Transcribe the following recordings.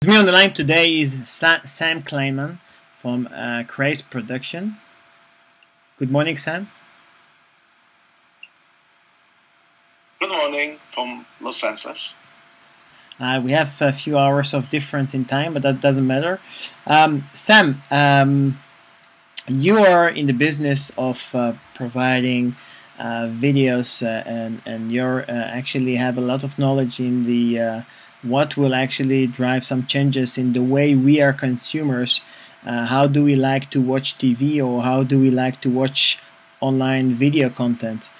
With me on the line today is Sam Kleiman from Craze Production. Good morning, Sam. Good morning from Los Angeles. We have a few hours of difference in time, but that doesn't matter. Sam, you are in the business of providing videos, and you actually have a lot of knowledge in the what will actually drive some changes in the way we are consumers. How do we like to watch TV, or how do we like to watch online video content?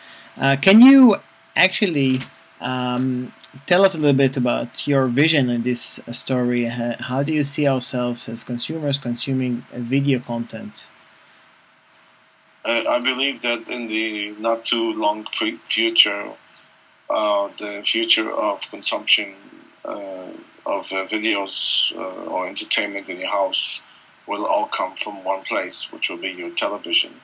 Can you actually tell us a little bit about your vision in this story? How do you see ourselves as consumers consuming video content? I believe that in the not too long future, the future of consumption of videos or entertainment in your house will all come from one place, which will be your television,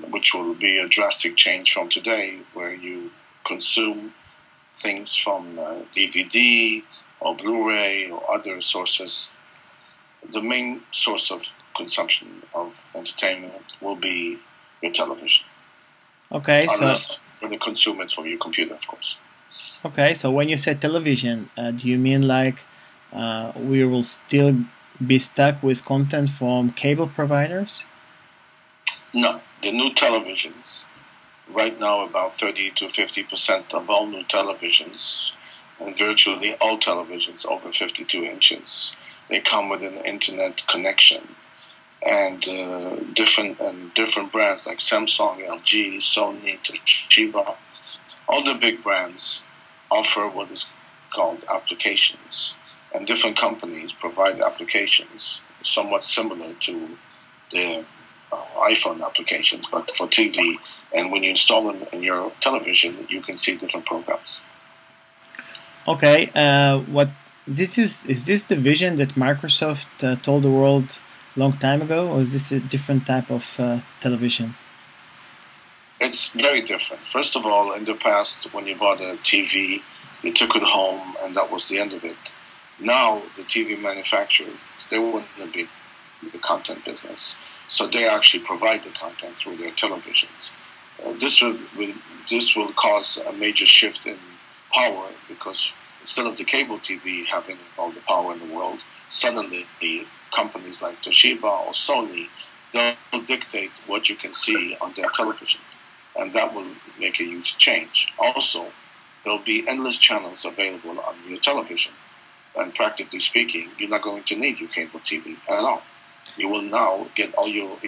which will be a drastic change from today, where you consume things from DVD or Blu-ray or other sources. The main source of consumption of entertainment will be your television. Okay, unless you consume it from your computer, of course. Okay, so when you say television, do you mean like we will still be stuck with content from cable providers? No, the new televisions, right now about 30 to 50% of all new televisions, and virtually all televisions over 52 inches, they come with an internet connection. And different brands like Samsung, LG, Sony, Toshiba, all the big brands offer what is called applications. And different companies provide applications somewhat similar to the iPhone applications, but for TV. And when you install them in your television, you can see different programs. Okay, is this the vision that Microsoft told the world long time ago, or is this a different type of television? It's very different. First of all, in the past, when you bought a TV, you took it home and that was the end of it. Now, the TV manufacturers, they wouldn't be the content business. So they actually provide the content through their televisions. This will cause a major shift in power, because instead of the cable TV having all the power in the world, suddenly the companies like Toshiba or Sony, they'll dictate what you can see on their television. And that will make a huge change. Also, there'll be endless channels available on your television. And practically speaking, you're not going to need your cable TV at all. You will now get all your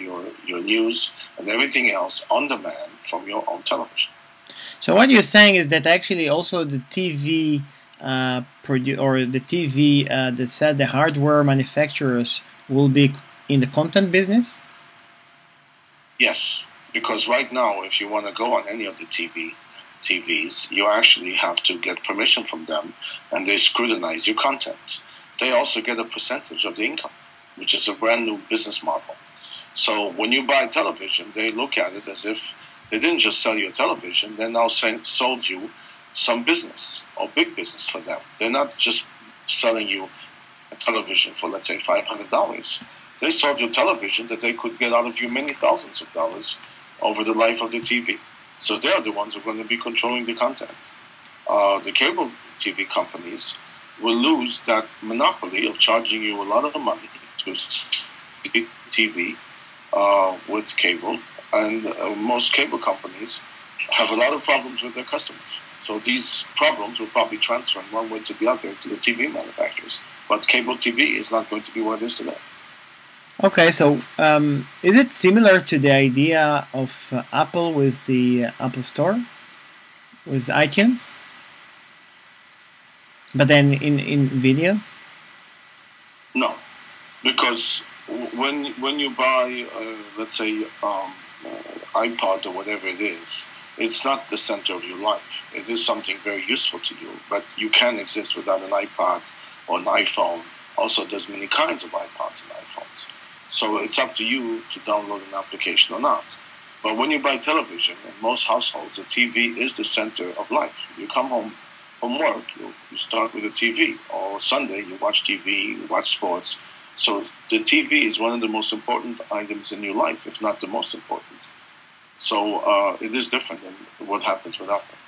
news and everything else on demand from your own television. So what you're saying is that actually also the TV that said the hardware manufacturers will be in the content business? Yes, because right now, if you want to go on any of the TVs, you actually have to get permission from them, and they scrutinize your content. They also get a percentage of the income, which is a brand new business model. So when you buy television, they look at it as if they didn't just sell you a television, they now sold you some business or big business for them. They're not just selling you a television for, let's say, $500. They sold you television that they could get out of you many thousands of dollars over the life of the TV. So they're the ones who are going to be controlling the content. The cable TV companies will lose that monopoly of charging you a lot of money to see TV with cable. And most cable companies have a lot of problems with their customers. So these problems will probably transfer in one way to the other to the TV manufacturers. But cable TV is not going to be what it is today. Okay, so is it similar to the idea of Apple with the Apple Store, with iTunes? But then in video? No, because when you buy, let's say, iPod or whatever it is, it's not the center of your life. It is something very useful to you, but you can't exist without an iPod or an iPhone. Also, there's many kinds of iPods and iPhones. So it's up to you to download an application or not. But when you buy television, in most households, the TV is the center of life. You come home from work, you start with the TV. Or Sunday, you watch TV, you watch sports. So the TV is one of the most important items in your life, if not the most important. So it is different than what happens with Apple.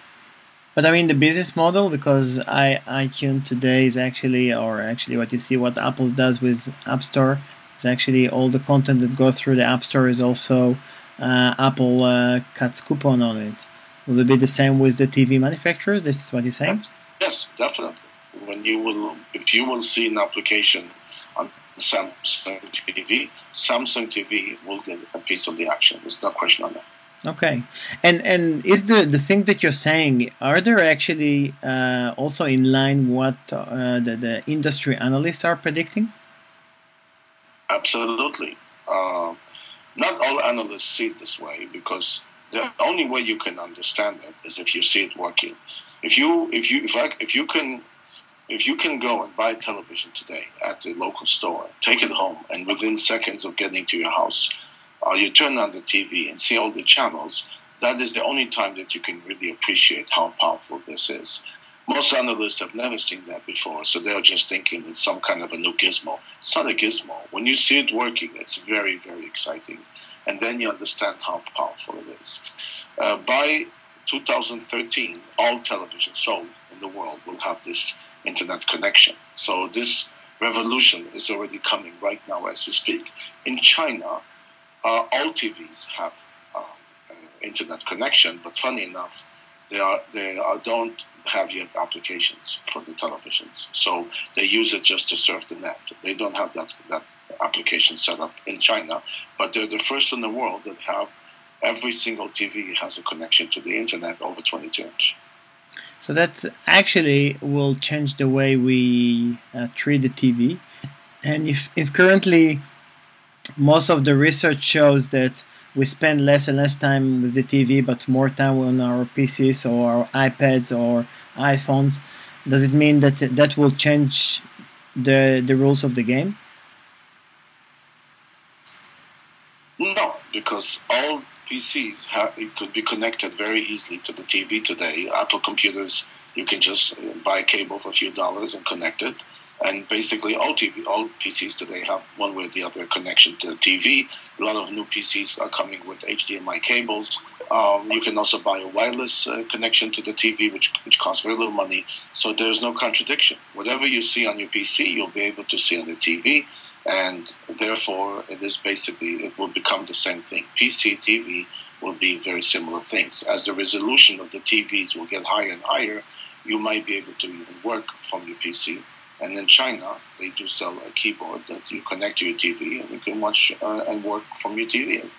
But I mean the business model, because iTunes today is actually, or actually what you see what Apple does with App Store is actually all the content that goes through the App Store is also Apple cuts coupon on it. Will it be the same with the TV manufacturers? This is what you're saying? Yes, definitely. If you will see an application on Samsung TV will get a piece of the action. There's no question on that. Okay, and is the things that you're saying, are there actually also in line what the industry analysts are predicting? Absolutely. Not all analysts see it this way, because the only way you can understand it is if you see it working. If you can go and buy a television today at the local store, take it home, and within seconds of getting to your house, you turn on the TV and see all the channels, that is the only time that you can really appreciate how powerful this is. Most analysts have never seen that before, so they're just thinking it's some kind of a new gizmo. It's not a gizmo. When you see it working, it's very, very exciting. And then you understand how powerful it is. By 2013, all television sold in the world will have this internet connection. So this revolution is already coming right now as we speak. In China, all TVs have internet connection, but funny enough, they don't have yet applications for the televisions. So they use it just to surf the net. They don't have that application set up in China, but they're the first in the world that have every single TV has a connection to the internet over 22-inch. So that actually will change the way we treat the TV. And if currently most of the research shows that we spend less and less time with the TV, but more time on our PCs or our iPads or iPhones, does it mean that that will change the rules of the game? No, because all PCs it could be connected very easily to the TV today. Apple computers, you can just buy a cable for a few dollars and connect it. And basically all PCs today have one way or the other connection to the TV. A lot of new PCs are coming with HDMI cables. You can also buy a wireless connection to the TV, which costs very little money. So there's no contradiction. Whatever you see on your PC, you'll be able to see on the TV. And therefore, it will become the same thing. PC, TV will be very similar things. As the resolution of the TVs will get higher and higher, you might be able to even work from your PC. And in China, they do sell a keyboard that you connect to your TV, and you can watch and work from your TV.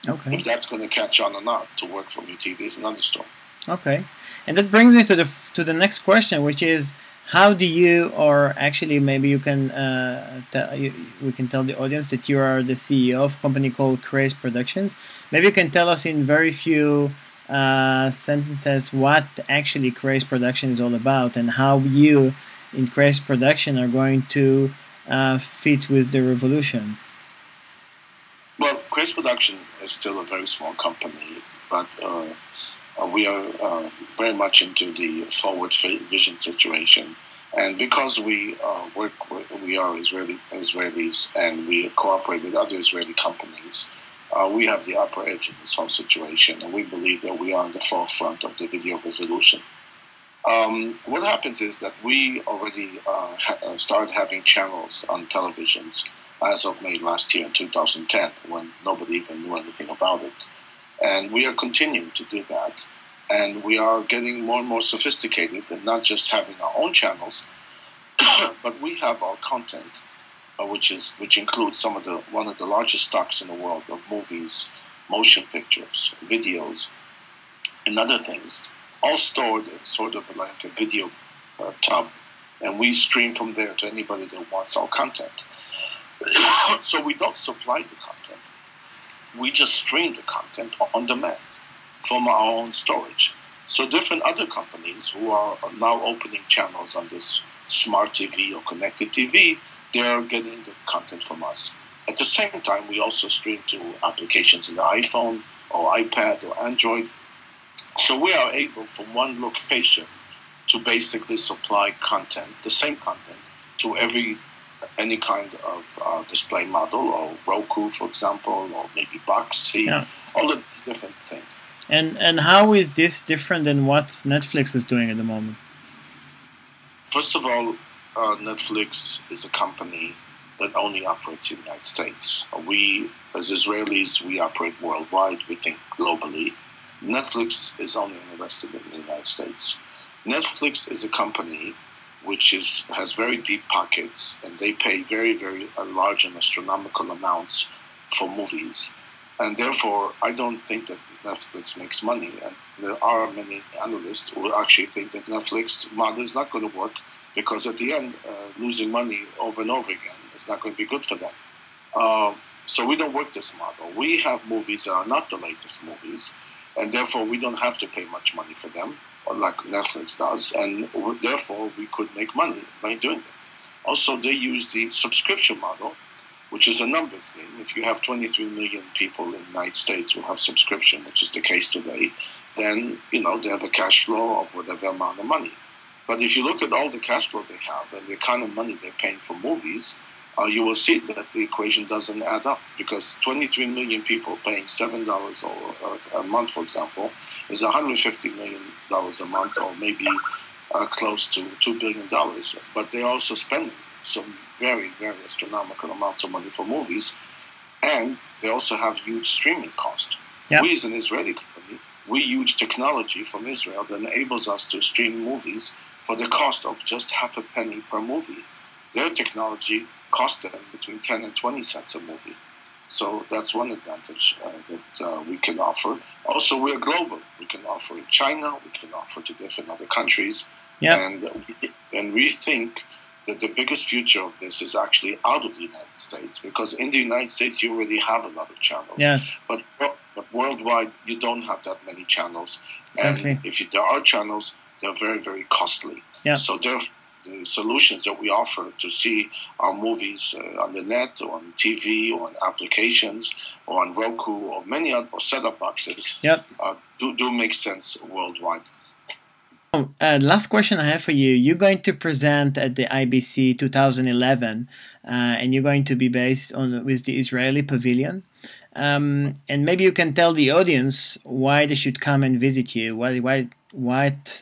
Okay. If that's going to catch on or not, to work from your TV is another story. Okay, and that brings me to the next question, which is, how do you, or actually maybe you can we can tell the audience that you are the CEO of a company called Craze Productions. Maybe you can tell us in very few sentences what actually Craze Production is all about, and how you in Craze Production are going to fit with the revolution. Well, Craze Production is still a very small company, but we are very much into the forward vision situation. And because we are Israelis and we cooperate with other Israeli companies, we have the upper edge in this whole situation, and we believe that we are on the forefront of the video resolution. What happens is that we already started having channels on televisions as of May last year in 2010, when nobody even knew anything about it. And we are continuing to do that. And we are getting more and more sophisticated, and not just having our own channels, but we have our content, which includes one of the largest stocks in the world of movies, motion pictures, videos, and other things, all stored in sort of like a video tub, and we stream from there to anybody that wants our content. So we don't supply the content; we just stream the content on demand from our own storage. So different other companies who are now opening channels on this smart TV or connected TV, they're getting the content from us. At the same time, we also stream to applications in the iPhone or iPad or Android. So we are able from one location to basically supply content, the same content, to any kind of display model, or Roku, for example, or maybe Boxy, all of these different things. And how is this different than what Netflix is doing at the moment? First of all, Netflix is a company that only operates in the United States. We, as Israelis, we operate worldwide. We think globally. Netflix is only invested in the United States. Netflix is a company which has very deep pockets, and they pay very, very large and astronomical amounts for movies. And therefore, I don't think that Netflix makes money. And there are many analysts who actually think that Netflix model is not going to work, because at the end, losing money over and over again is not going to be good for them. So we don't work this model. We have movies that are not the latest movies, and therefore we don't have to pay much money for them, like Netflix does, and therefore we could make money by doing it. Also, they use the subscription model, which is a numbers game. If you have 23 million people in the United States who have subscription, which is the case today, then they have a cash flow of whatever amount of money. But if you look at all the cash flow they have and the kind of money they're paying for movies, you will see that the equation doesn't add up, because 23 million people paying $7 a month, for example, is $150 million a month, or maybe close to $2 billion. But they're also spending some very, very astronomical amounts of money for movies, and they also have huge streaming costs. Yep. We, as an Israeli company, we use technology from Israel that enables us to stream movies for the cost of just half a penny per movie. Their technology costs them between 10 and 20 cents a movie. So that's one advantage that we can offer. Also, we're global. We can offer in China. We can offer to different other countries. Yep. And we think that the biggest future of this is actually out of the United States, because in the United States you already have a lot of channels. Yes. But worldwide you don't have that many channels. Exactly. And if there are channels, they're very, very costly. Yeah. So the solutions that we offer to see our movies on the net, or on TV, or on applications, or on Roku, or many other set-up boxes, yep. do make sense worldwide. Last question I have for you. You're going to present at the IBC 2011, and you're going to be based with the Israeli Pavilion. And maybe you can tell the audience why they should come and visit you. What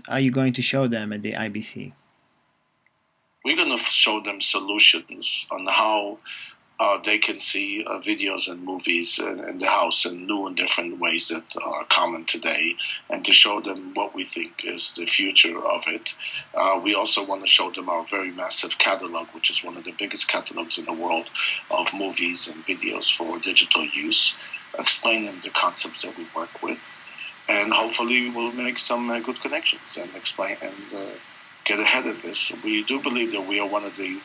are you going to show them at the IBC? We're going to show them solutions on how they can see videos and movies in the house in new and different ways that are common today, and to show them what we think is the future of it. We also want to show them our very massive catalog, which is one of the biggest catalogs in the world of movies and videos for digital use, explain them the concepts that we work with, and hopefully we'll make some good connections and explain and get ahead of this. We do believe that we are one of the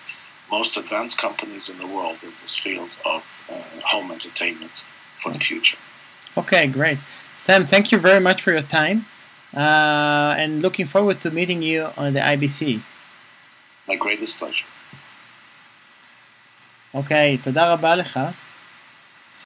most advanced companies in the world in this field of home entertainment for the future. Okay, great. Sam, thank you very much for your time, and looking forward to meeting you on the IBC. My greatest pleasure. Okay, תודה רבה לך.